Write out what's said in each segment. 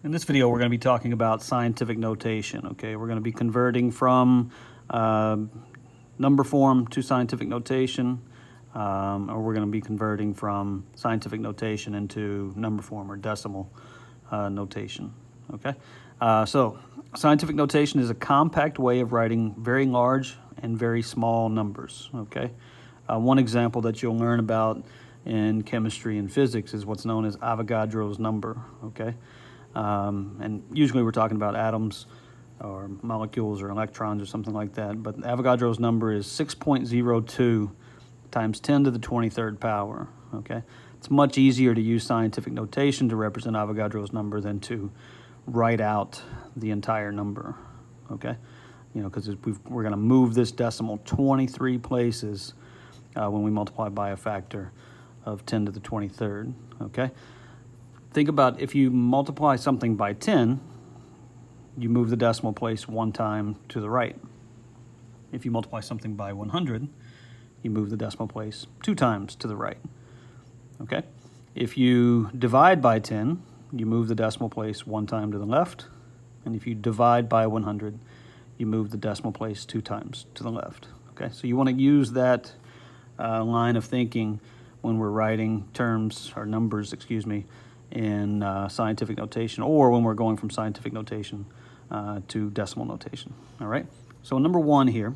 In this video, we're going to be talking about scientific notation, okay? We're going to be converting from number form to scientific notation, or we're going to be converting from scientific notation into number form or decimal notation, okay? So scientific notation is a compact way of writing very large and very small numbers, okay? One example that you'll learn about in chemistry and physics is what's known as Avogadro's number, okay? And usually we're talking about atoms or molecules or electrons or something like that, but Avogadro's number is 6.02 times 10 to the 23rd power, okay? It's much easier to use scientific notation to represent Avogadro's number than to write out the entire number, okay? You know, because we're going to move this decimal 23 places when we multiply by a factor of 10 to the 23rd, okay? Think about if you multiply something by 10, you move the decimal place one time to the right. If you multiply something by 100, you move the decimal place two times to the right, okay? If you divide by 10, you move the decimal place one time to the left, and if you divide by 100, you move the decimal place two times to the left, okay? So you want to use that line of thinking when we're writing terms, or numbers, excuse me, in scientific notation, or when we're going from scientific notation to decimal notation, all right? So number one here,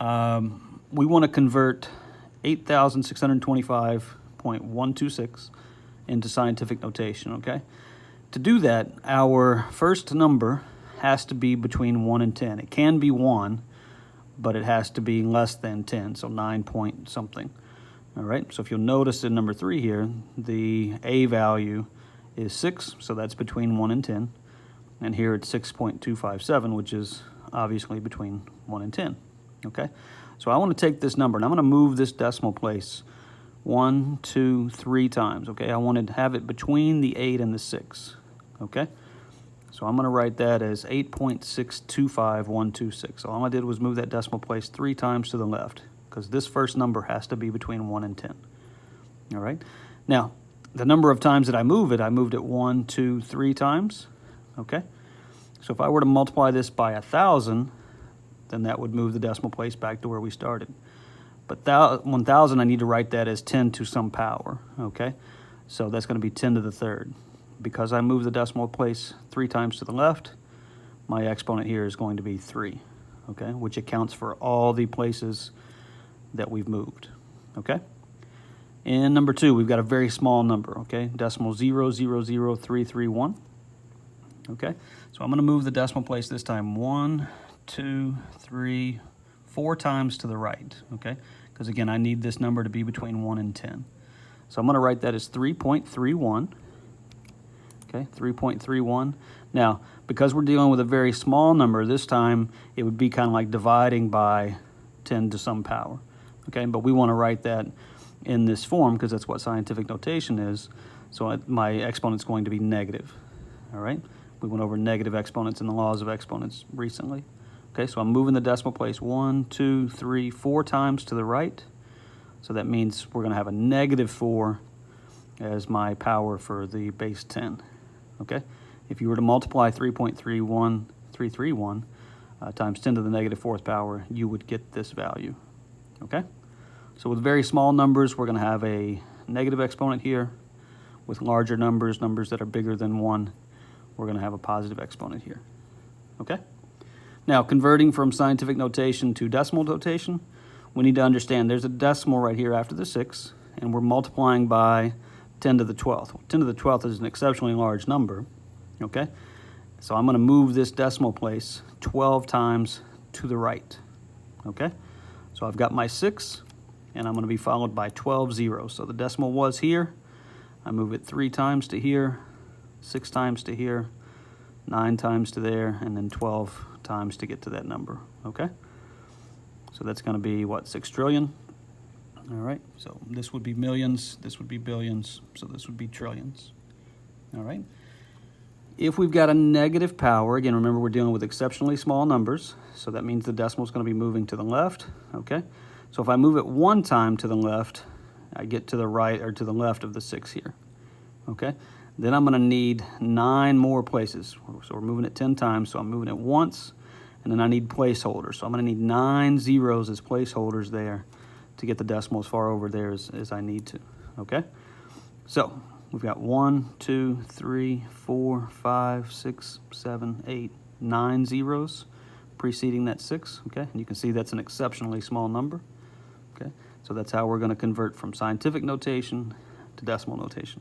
we want to convert 8,625.126 into scientific notation, okay? To do that, our first number has to be between 1 and 10. It can be 1, but it has to be less than 10, so 9 point something. All right, so if you'll notice in number 3 here, the A value is 6, so that's between 1 and 10. And here it's 6.257, which is obviously between 1 and 10, okay? So I want to take this number, and I'm going to move this decimal place 1, 2, 3 times, okay? I want to have it between the 8 and the 6, okay? So I'm going to write that as 8.625126. So all I did was move that decimal place 3 times to the left, because this first number has to be between 1 and 10, all right? Now, the number of times that I moved it 1, 2, 3 times, okay? So if I were to multiply this by 1,000, then that would move the decimal place back to where we started. But 1,000, I need to write that as 10 to some power, okay? So that's going to be 10 to the third. Because I moved the decimal place 3 times to the left, my exponent here is going to be 3, okay? Which accounts for all the places that we've moved, okay? In number 2, we've got a very small number, okay? Decimal 0.000331, okay? So I'm going to move the decimal place this time 1, 2, 3, 4 times to the right, okay? Because again, I need this number to be between 1 and 10. So I'm going to write that as 3.31, okay? 3.31. Now, because we're dealing with a very small number, this time it would be kind of like dividing by 10 to some power. Okay, but we want to write that in this form because that's what scientific notation is. So my exponent's going to be negative, all right? We went over negative exponents and the laws of exponents recently. Okay, so I'm moving the decimal place 1, 2, 3, 4 times to the right. So that means we're going to have a negative 4 as my power for the base 10, okay? If you were to multiply 3.31331 times 10 to the negative 4th power, you would get this value, okay? So with very small numbers, we're going to have a negative exponent here. With larger numbers, numbers that are bigger than 1, we're going to have a positive exponent here, okay? Now, converting from scientific notation to decimal notation, we need to understand there's a decimal right here after the 6, and we're multiplying by 10 to the 12th. 10 to the 12th is an exceptionally large number, okay? So I'm going to move this decimal place 12 times to the right, okay? So I've got my 6, and I'm going to be followed by 12 zeros. So the decimal was here. I move it 3 times to here, 6 times to here, 9 times to there, and then 12 times to get to that number, okay? So that's going to be, what, 6 trillion? All right, so this would be millions, this would be billions, so this would be trillions, all right? If we've got a negative power, again, remember we're dealing with exceptionally small numbers, so that means the decimal is going to be moving to the left, okay? So if I move it 1 time to the left, I get to the right or to the left of the 6 here, okay? Then I'm gonna need 9 more places. So we're moving it 10 times, so I'm moving it once, and then I need placeholders. So I'm gonna need 9 zeros as placeholders there to get the decimal as far over there as I need to, okay? So we've got 1, 2, 3, 4, 5, 6, 7, 8, 9 zeros preceding that 6, okay? And you can see that's an exceptionally small number, okay? So that's how we're gonna convert from scientific notation to decimal notation.